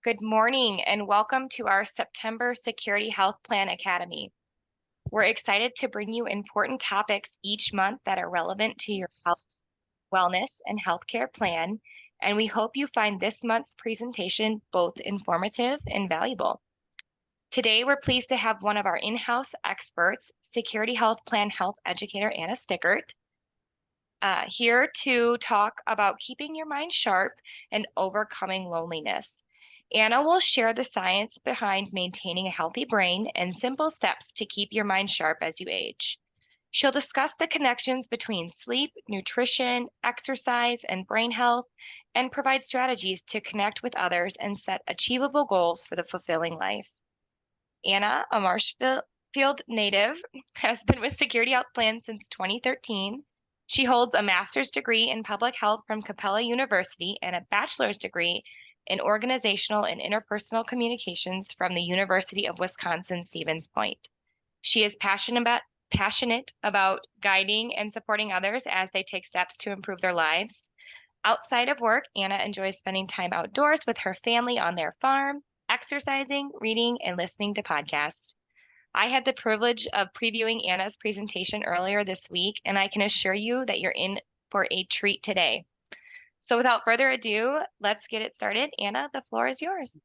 Good morning and welcome to our September Security Health Plan Academy. We're excited to bring you important topics each month that are relevant to your health, wellness, and healthcare plan, and we hope you find this month's presentation both informative and valuable. Today, we're pleased to have one of our in-house experts, Security Health Plan Health Educator Anna Stickert, here to talk about keeping your mind sharp and overcoming loneliness. Anna will share the science behind maintaining a healthy brain and simple steps to keep your mind sharp as you age. She'll discuss the connections between sleep, nutrition, exercise, and brain health, and provide strategies to connect with others and set achievable goals for the fulfilling life. Anna, a Marshfield native, has been with Security Health Plan since 2013. She holds a master's degree in public health from Capella University and a bachelor's degree in organizational and interpersonal communications from the University of Wisconsin-Stevens Point. She is passionate about guiding and supporting others as they take steps to improve their lives. Outside of work, Anna enjoys spending time outdoors with her family on their farm, exercising, reading, and listening to podcasts. I had the privilege of previewing Anna's presentation earlier this week, and I can assure you that you're in for a treat today. So without further ado, let's get it started. Anna, the floor is yours.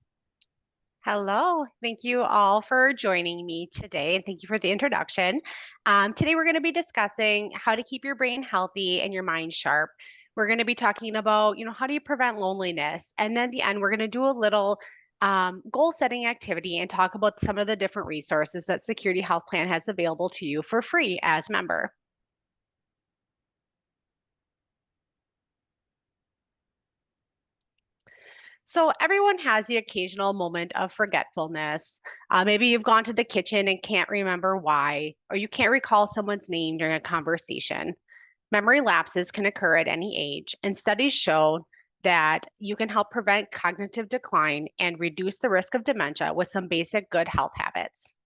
Hello, thank you all for joining me today, and thank you for the introduction. Today we're going to be discussing how to keep your brain healthy and your mind sharp. We're going to be talking about, how do you prevent loneliness? And then at the end, we're going to do a little goal setting activity and talk about some of the different resources that Security Health Plan has available to you for free as member. So everyone has the occasional moment of forgetfulness. Maybe you've gone to the kitchen and can't remember why, or you can't recall someone's name during a conversation. Memory lapses can occur at any age, and studies show that you can help prevent cognitive decline and reduce the risk of dementia with some basic good health habits.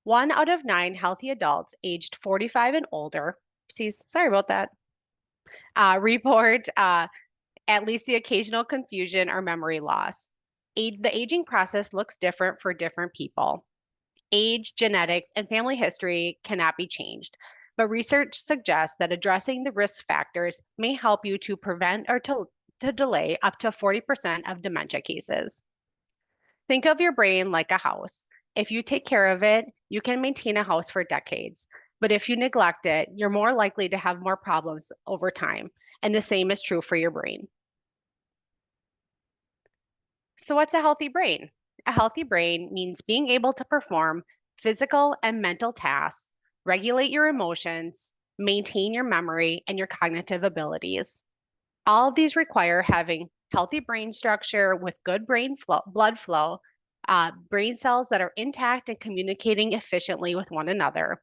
1 out of 9 healthy adults aged 45 and older, sorry about that, report at least the occasional confusion or memory loss. The aging process looks different for different people. Age, genetics, and family history cannot be changed, but research suggests that addressing the risk factors may help you to prevent or to delay up to 40% of dementia cases. Think of your brain like a house. If you take care of it, you can maintain a house for decades. But if you neglect it, you're more likely to have more problems over time. And the same is true for your brain. So what's a healthy brain? A healthy brain means being able to perform physical and mental tasks, regulate your emotions, maintain your memory, and your cognitive abilities. All of these require having healthy brain structure with good blood flow, brain cells that are intact and communicating efficiently with one another.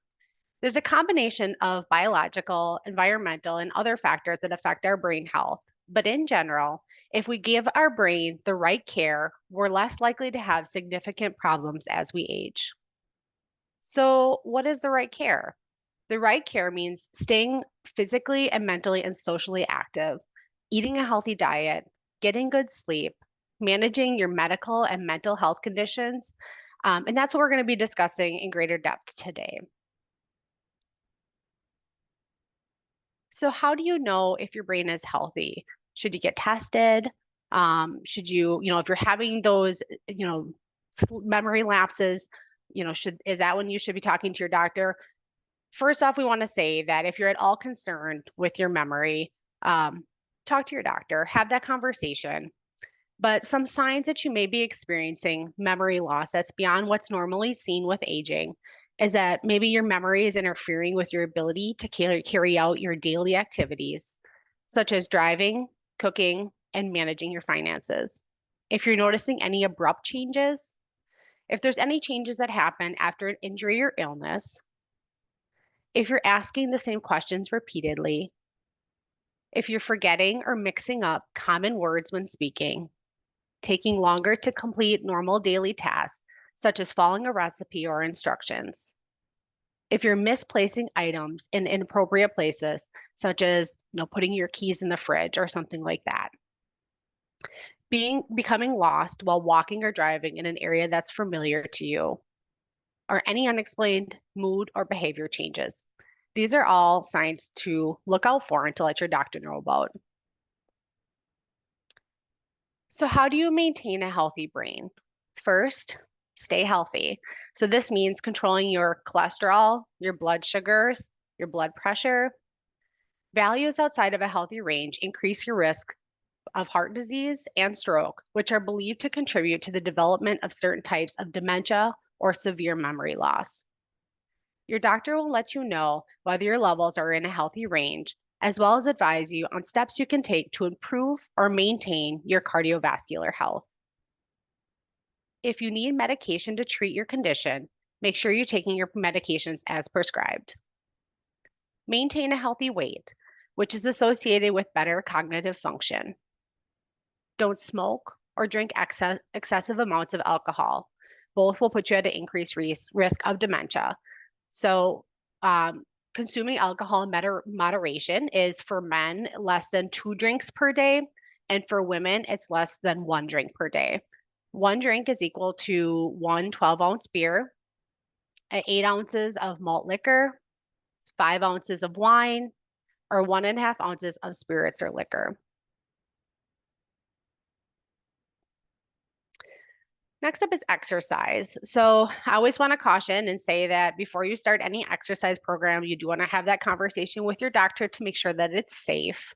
There's a combination of biological, environmental, and other factors that affect our brain health. But in general, if we give our brain the right care, we're less likely to have significant problems as we age. So, what is the right care? The right care means staying physically and mentally and socially active, eating a healthy diet, getting good sleep, managing your medical and mental health conditions. And that's what we're going to be discussing in greater depth today. So how do you know if your brain is healthy? Should you get tested? Should you, if you're having those, memory lapses, is that when you should be talking to your doctor? First off, we want to say that if you're at all concerned with your memory, talk to your doctor, have that conversation. But some signs that you may be experiencing memory loss that's beyond what's normally seen with aging is that maybe your memory is interfering with your ability to carry out your daily activities, such as driving, cooking, and managing your finances. If you're noticing any abrupt changes, if there's any changes that happen after an injury or illness, if you're asking the same questions repeatedly, if you're forgetting or mixing up common words when speaking, taking longer to complete normal daily tasks, such as following a recipe or instructions. If you're misplacing items in inappropriate places, such as putting your keys in the fridge or something like that. Becoming lost while walking or driving in an area that's familiar to you, or any unexplained mood or behavior changes. These are all signs to look out for and to let your doctor know about. So, how do you maintain a healthy brain? First, stay healthy. So, this means controlling your cholesterol, your blood sugars, your blood pressure. Values outside of a healthy range increase your risk of heart disease and stroke, which are believed to contribute to the development of certain types of dementia or severe memory loss. Your doctor will let you know whether your levels are in a healthy range, as well as advise you on steps you can take to improve or maintain your cardiovascular health. If you need medication to treat your condition, make sure you're taking your medications as prescribed. Maintain a healthy weight, which is associated with better cognitive function. Don't smoke or drink excessive amounts of alcohol. Both will put you at an increased risk of dementia. So, consuming alcohol in moderation is for men less than 2 drinks per day, and for women, it's less than 1 drink per day. 1 drink is equal to one 12-ounce beer, 8 ounces of malt liquor, 5 ounces of wine, or 1.5 ounces of spirits or liquor. Next up is exercise. So I always want to caution and say that before you start any exercise program, you do want to have that conversation with your doctor to make sure that it's safe.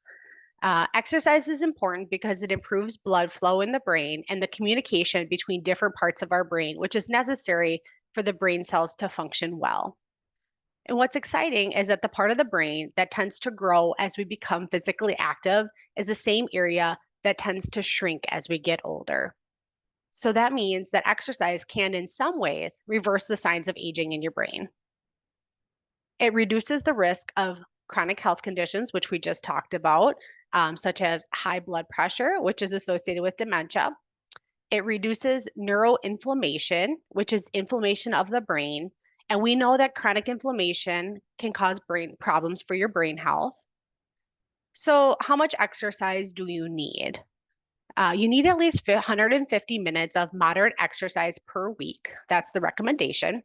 Exercise is important because it improves blood flow in the brain and the communication between different parts of our brain, which is necessary for the brain cells to function well. And what's exciting is that the part of the brain that tends to grow as we become physically active is the same area that tends to shrink as we get older. So that means that exercise can, in some ways, reverse the signs of aging in your brain. It reduces the risk of chronic health conditions, which we just talked about, such as high blood pressure, which is associated with dementia. It reduces neuroinflammation, which is inflammation of the brain. And we know that chronic inflammation can cause brain problems for your brain health. So, how much exercise do you need? You need at least 150 minutes of moderate exercise per week. That's the recommendation.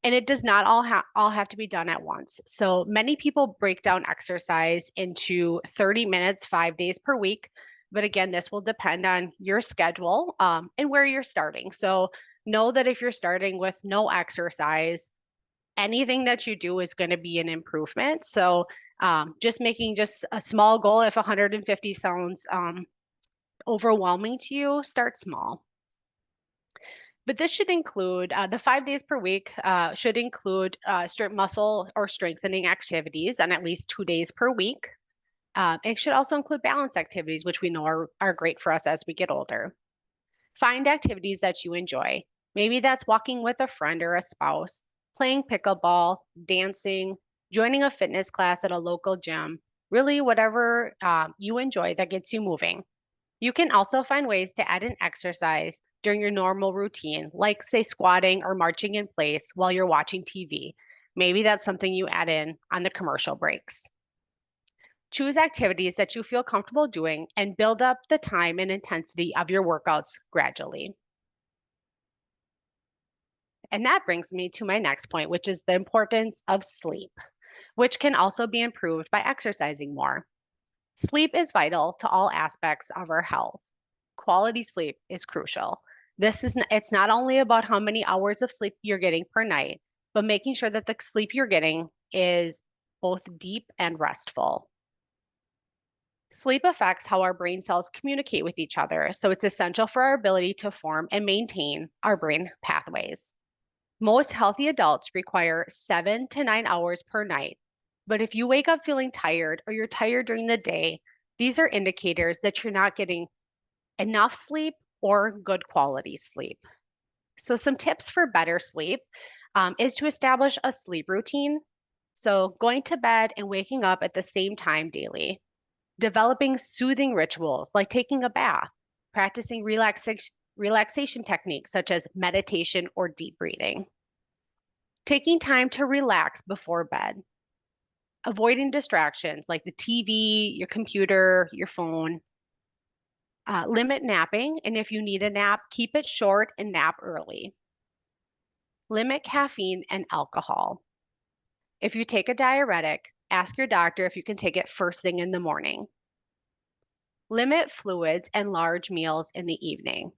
And it does not all have to be done at once. So many people break down exercise into 30 minutes, 5 days per week. But again, this will depend on your schedule and where you're starting. So know that if you're starting with no exercise, anything that you do is going to be an improvement. So just making just a small goal, if 150 sounds overwhelming to you, start small. But this should include the 5 days per week should include strength muscle or strengthening activities on at least 2 days per week. It should also include balance activities, which we know are great for us as we get older. Find activities that you enjoy. Maybe that's walking with a friend or a spouse, playing pickleball, dancing, joining a fitness class at a local gym, really whatever you enjoy that gets you moving. You can also find ways to add an exercise during your normal routine, like say squatting or marching in place while you're watching TV. Maybe that's something you add in on the commercial breaks. Choose activities that you feel comfortable doing and build up the time and intensity of your workouts gradually. And that brings me to my next point, which is the importance of sleep, which can also be improved by exercising more. Sleep is vital to all aspects of our health. Quality sleep is crucial. It's not only about how many hours of sleep you're getting per night, but making sure that the sleep you're getting is both deep and restful. Sleep affects how our brain cells communicate with each other, so it's essential for our ability to form and maintain our brain pathways. Most healthy adults require 7 to 9 hours per night. But if you wake up feeling tired or you're tired during the day, these are indicators that you're not getting enough sleep or good quality sleep. So, some tips for better sleep is to establish a sleep routine. So, going to bed and waking up at the same time daily, developing soothing rituals like taking a bath, practicing relaxation techniques such as meditation or deep breathing, taking time to relax before bed, avoiding distractions like the TV, your computer, your phone, Limit napping, and if you need a nap, keep it short and nap early. Limit caffeine and alcohol. If you take a diuretic, ask your doctor if you can take it first thing in the morning. Limit fluids and large meals in the evening.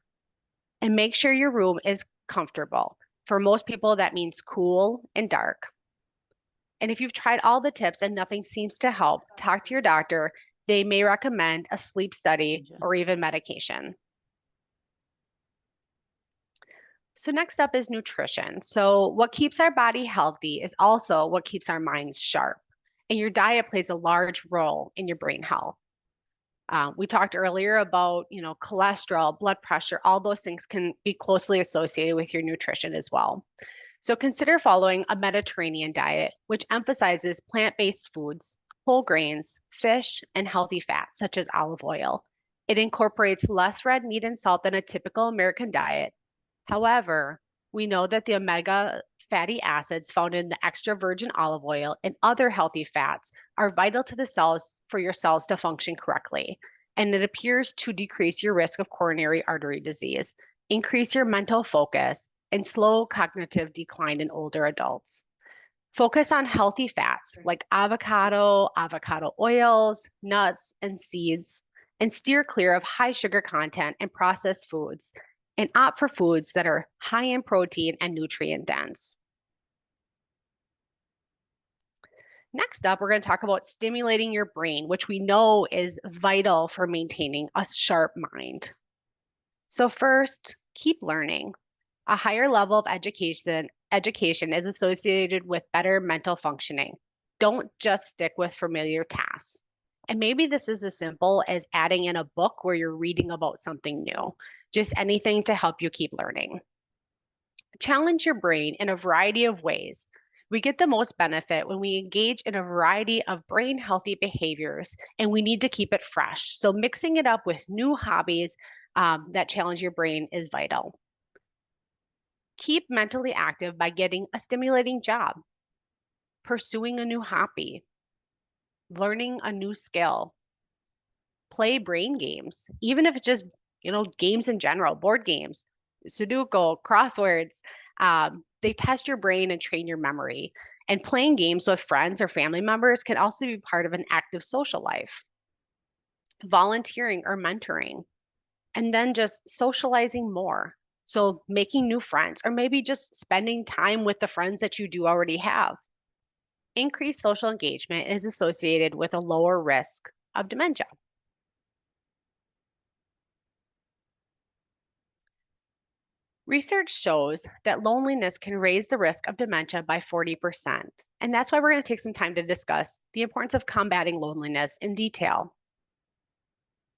And make sure your room is comfortable. For most people, that means cool and dark. And if you've tried all the tips and nothing seems to help, talk to your doctor. They may recommend a sleep study or even medication. So next up is nutrition. So what keeps our body healthy is also what keeps our minds sharp. And your diet plays a large role in your brain health. We talked earlier about, cholesterol, blood pressure, all those things can be closely associated with your nutrition as well. So consider following a Mediterranean diet, which emphasizes plant-based foods, whole grains, fish, and healthy fats, such as olive oil. It incorporates less red meat and salt than a typical American diet. However, we know that the omega fatty acids found in the extra virgin olive oil and other healthy fats are vital to the cells for your cells to function correctly. And it appears to decrease your risk of coronary artery disease, increase your mental focus, and slow cognitive decline in older adults. Focus on healthy fats like avocado, avocado oils, nuts, and seeds, and steer clear of high sugar content and processed foods, and opt for foods that are high in protein and nutrient dense. Next up, we're going to talk about stimulating your brain, which we know is vital for maintaining a sharp mind. So first, keep learning. A higher level of education is associated with better mental functioning. Don't just stick with familiar tasks. And maybe this is as simple as adding in a book where you're reading about something new, just anything to help you keep learning. Challenge your brain in a variety of ways. We get the most benefit when we engage in a variety of brain healthy behaviors, and we need to keep it fresh. So mixing it up with new hobbies that challenge your brain is vital. Keep mentally active by getting a stimulating job, pursuing a new hobby, learning a new skill, play brain games, even if it's just, games in general, board games, Sudoku, crosswords. They test your brain and train your memory. And playing games with friends or family members can also be part of an active social life. Volunteering or mentoring, and then just socializing more. So making new friends, or maybe just spending time with the friends that you do already have. Increased social engagement is associated with a lower risk of dementia. Research shows that loneliness can raise the risk of dementia by 40%. And that's why we're going to take some time to discuss the importance of combating loneliness in detail.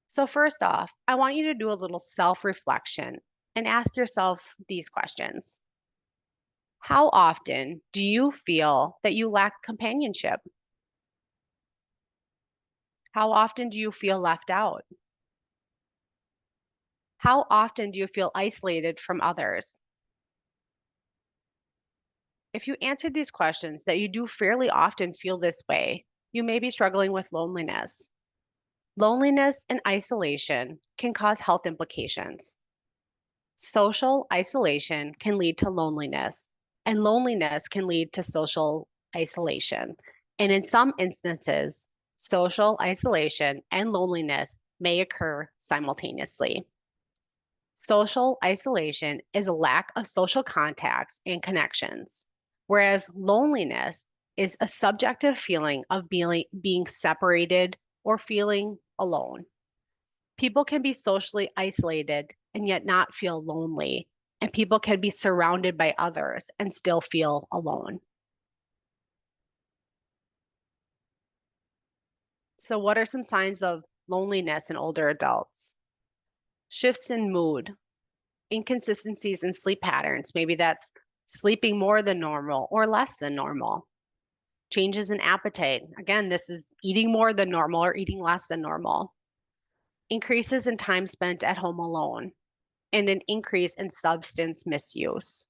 So first off, I want you to do a little self-reflection and ask yourself these questions. How often do you feel that you lack companionship? How often do you feel left out? How often do you feel isolated from others? If you answered these questions that you do fairly often feel this way, you may be struggling with loneliness. Loneliness and isolation can cause health implications. Social isolation can lead to loneliness, and loneliness can lead to social isolation. And in some instances, social isolation and loneliness may occur simultaneously. Social isolation is a lack of social contacts and connections, whereas loneliness is a subjective feeling of being separated or feeling alone. People can be socially isolated and yet not feel lonely, and people can be surrounded by others and still feel alone. So, what are some signs of loneliness in older adults? Shifts in mood, inconsistencies in sleep patterns. Maybe that's sleeping more than normal or less than normal. Changes in appetite. Again, this is eating more than normal or eating less than normal. Increases in time spent at home alone, and an increase in substance misuse.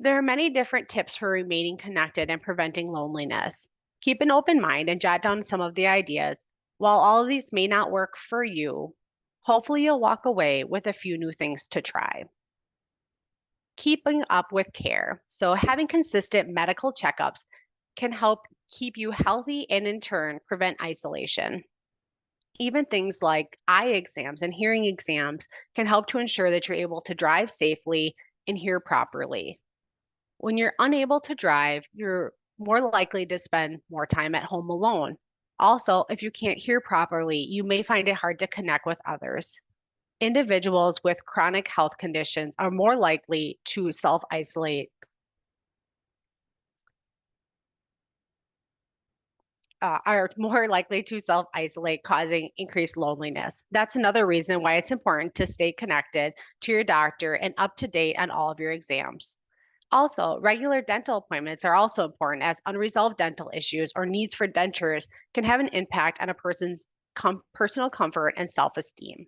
There are many different tips for remaining connected and preventing loneliness. Keep an open mind and jot down some of the ideas. While all of these may not work for you, hopefully you'll walk away with a few new things to try. Keeping up with care. So, having consistent medical checkups can help keep you healthy and in turn prevent isolation. Even things like eye exams and hearing exams can help to ensure that you're able to drive safely and hear properly. When you're unable to drive, you're more likely to spend more time at home alone. Also, if you can't hear properly, you may find it hard to connect with others. Individuals with chronic health conditions are more likely to self isolate, causing increased loneliness. That's another reason why it's important to stay connected to your doctor and up to date on all of your exams. Also, regular dental appointments are also important as unresolved dental issues or needs for dentures can have an impact on a person's personal comfort and self esteem.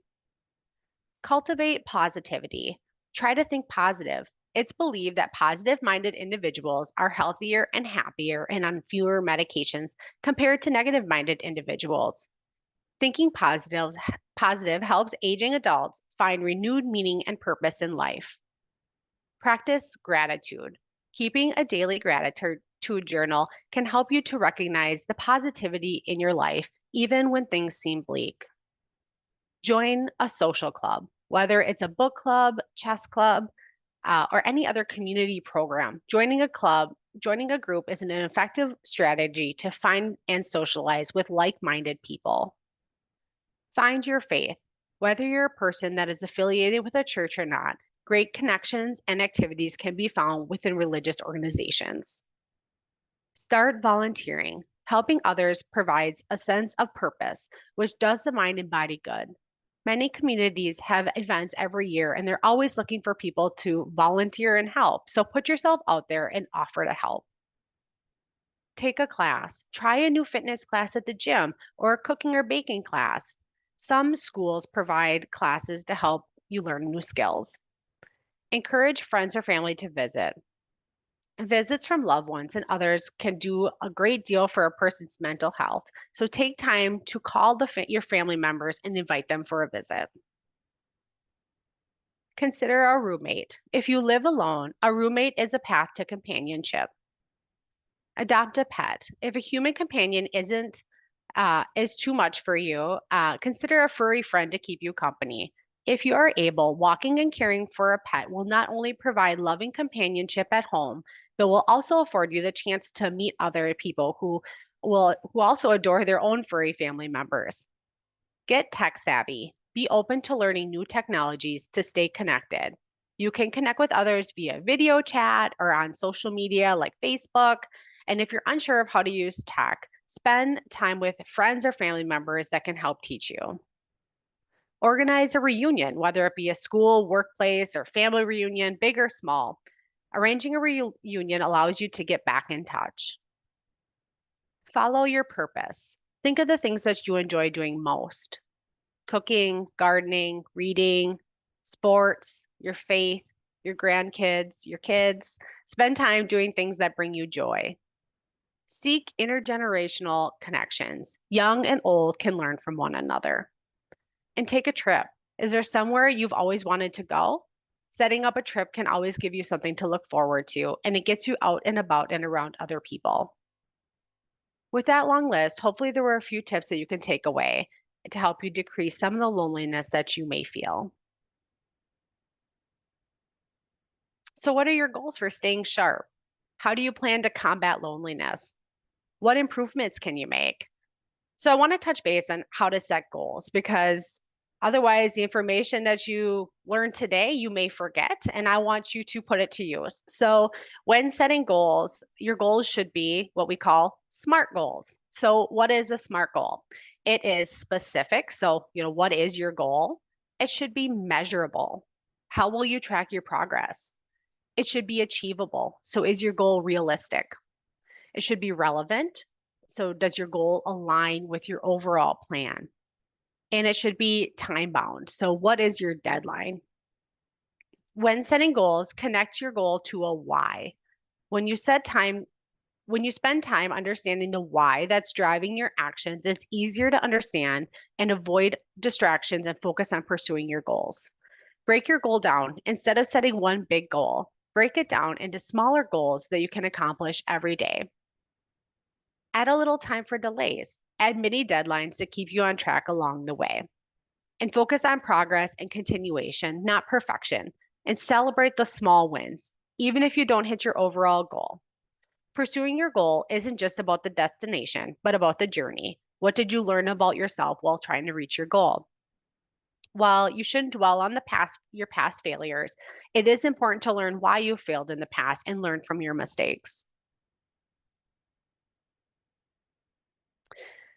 Cultivate positivity. Try to think positive. It's believed that positive minded individuals are healthier and happier and on fewer medications compared to negative minded individuals. Thinking positive helps aging adults find renewed meaning and purpose in life. Practice gratitude. Keeping a daily gratitude journal can help you to recognize the positivity in your life, even when things seem bleak. Join a social club, whether it's a book club, chess club, or any other community program. Joining a group is an effective strategy to find and socialize with like minded people. Find your faith. Whether you're a person that is affiliated with a church or not, great connections and activities can be found within religious organizations. Start volunteering. Helping others provides a sense of purpose, which does the mind and body good. Many communities have events every year and they're always looking for people to volunteer and help. So put yourself out there and offer to help. Take a class. Try a new fitness class at the gym or a cooking or baking class. Some schools provide classes to help you learn new skills. Encourage friends or family to visit. Visits from loved ones and others can do a great deal for a person's mental health. So take time to call your family members and invite them for a visit. Consider a roommate. If you live alone, a roommate is a path to companionship. Adopt a pet. If a human companion is too much for you, consider a furry friend to keep you company. If you are able, walking and caring for a pet will not only provide loving companionship at home, but will also afford you the chance to meet other people who also adore their own furry family members. Get tech savvy. Be open to learning new technologies to stay connected. You can connect with others via video chat or on social media like Facebook. And if you're unsure of how to use tech, spend time with friends or family members that can help teach you. Organize a reunion, whether it be a school, workplace, or family reunion, big or small. Arranging a reunion allows you to get back in touch. Follow your purpose. Think of the things that you enjoy doing most: cooking, gardening, reading, sports, your faith, your grandkids, your kids. Spend time doing things that bring you joy. Seek intergenerational connections. Young and old can learn from one another. And take a trip. Is there somewhere you've always wanted to go? Setting up a trip can always give you something to look forward to, and it gets you out and about and around other people. With that long list, hopefully there were a few tips that you can take away to help you decrease some of the loneliness that you may feel. So, what are your goals for staying sharp? How do you plan to combat loneliness? What improvements can you make? So, I want to touch base on how to set goals because otherwise, the information that you learn today, you may forget, and I want you to put it to use. So, when setting goals, your goals should be what we call SMART goals. So, what is a SMART goal? It is specific. So, what is your goal? It should be measurable. How will you track your progress? It should be achievable. So, is your goal realistic? It should be relevant. So, does your goal align with your overall plan? And it should be time bound. So, what is your deadline? When setting goals, connect your goal to a why. When you set time When you spend time understanding the why that's driving your actions, it's easier to understand and avoid distractions and focus on pursuing your goals. Break your goal down. Instead of setting one big goal, break it down into smaller goals that you can accomplish every day. Add a little time for delays. Add mini deadlines to keep you on track along the way. And focus on progress and continuation, not perfection. And celebrate the small wins, even if you don't hit your overall goal. Pursuing your goal isn't just about the destination, but about the journey. What did you learn about yourself while trying to reach your goal? While you shouldn't dwell on your past failures, it is important to learn why you failed in the past and learn from your mistakes.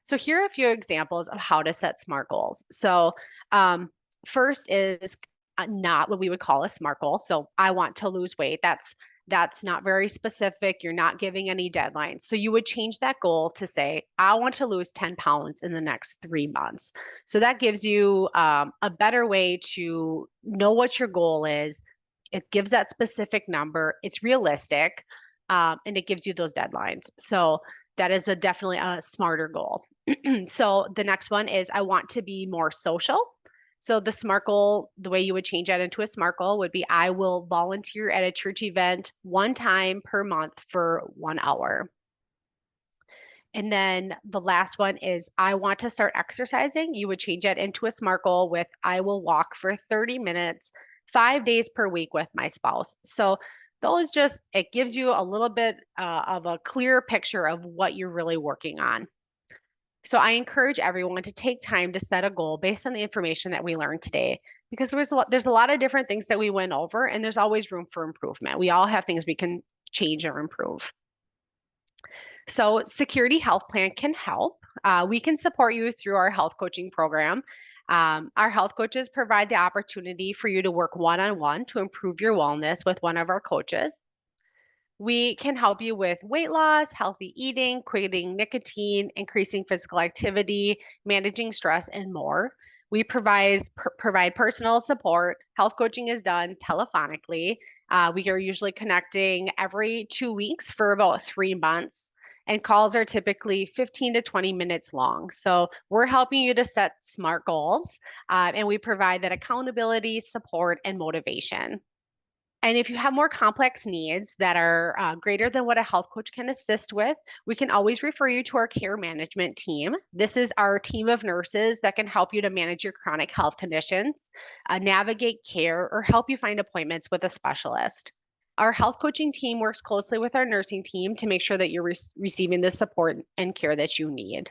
So here are a few examples of how to set SMART goals. So um, first is not what we would call a SMART goal. So I want to lose weight. That's not very specific. You're not giving any deadlines. So you would change that goal to say, I want to lose 10 pounds in the next 3 months. So that gives you a better way to know what your goal is. It gives that specific number. It's realistic, and it gives you those deadlines. So that is definitely a smarter goal. So the next one is I want to be more social. So the SMART goal, the way you would change that into a SMART goal would be I will volunteer at a church event one time per month for 1 hour. And then the last one is I want to start exercising. You would change that into a SMART goal with I will walk for 30 minutes, 5 days per week with my spouse. So those just, it gives you a little bit of a clearer picture of what you're really working on. So I encourage everyone to take time to set a goal based on the information that we learned today, because there's a lot of different things that we went over, and there's always room for improvement. We all have things we can change or improve. So Security Health Plan can help. We can support you through our health coaching program. Our health coaches provide the opportunity for you to work one-on-one to improve your wellness with one of our coaches. We can help you with weight loss, healthy eating, quitting nicotine, increasing physical activity, managing stress, and more. We provide personal support. Health coaching is done telephonically. We are usually connecting every 2 weeks for about 3 months, and calls are typically 15 to 20 minutes long. So we're helping you to set SMART goals, and we provide that accountability, support, and motivation. And if you have more complex needs that are greater than what a health coach can assist with, we can always refer you to our care management team. This is our team of nurses that can help you to manage your chronic health conditions, navigate care, or help you find appointments with a specialist. Our health coaching team works closely with our nursing team to make sure that you're receiving the support and care that you need.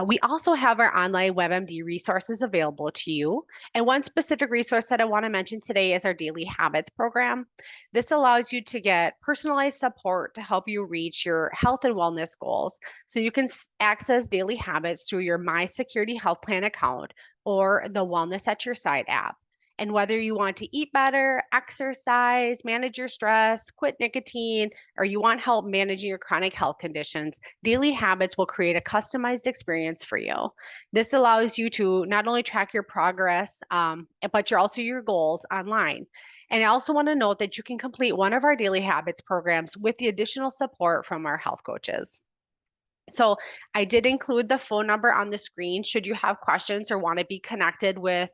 We also have our online WebMD resources available to you. And one specific resource that I want to mention today is our Daily Habits program. This allows you to get personalized support to help you reach your health and wellness goals. So you can access daily habits through your My Security Health Plan account or the Wellness at Your Side app. And whether you want to eat better, exercise, manage your stress, quit nicotine, or you want help managing your chronic health conditions, Daily Habits will create a customized experience for you. This allows you to not only track your progress, but your goals online. And I also want to note that you can complete one of our Daily Habits programs with the additional support from our health coaches. So I did include the phone number on the screen. Should you have questions or want to be connected with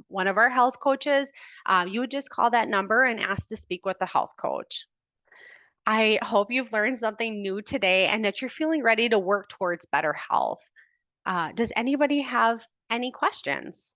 one of our health coaches, you would just call that number and ask to speak with the health coach. I hope you've learned something new today and that you're feeling ready to work towards better health. Does anybody have any questions?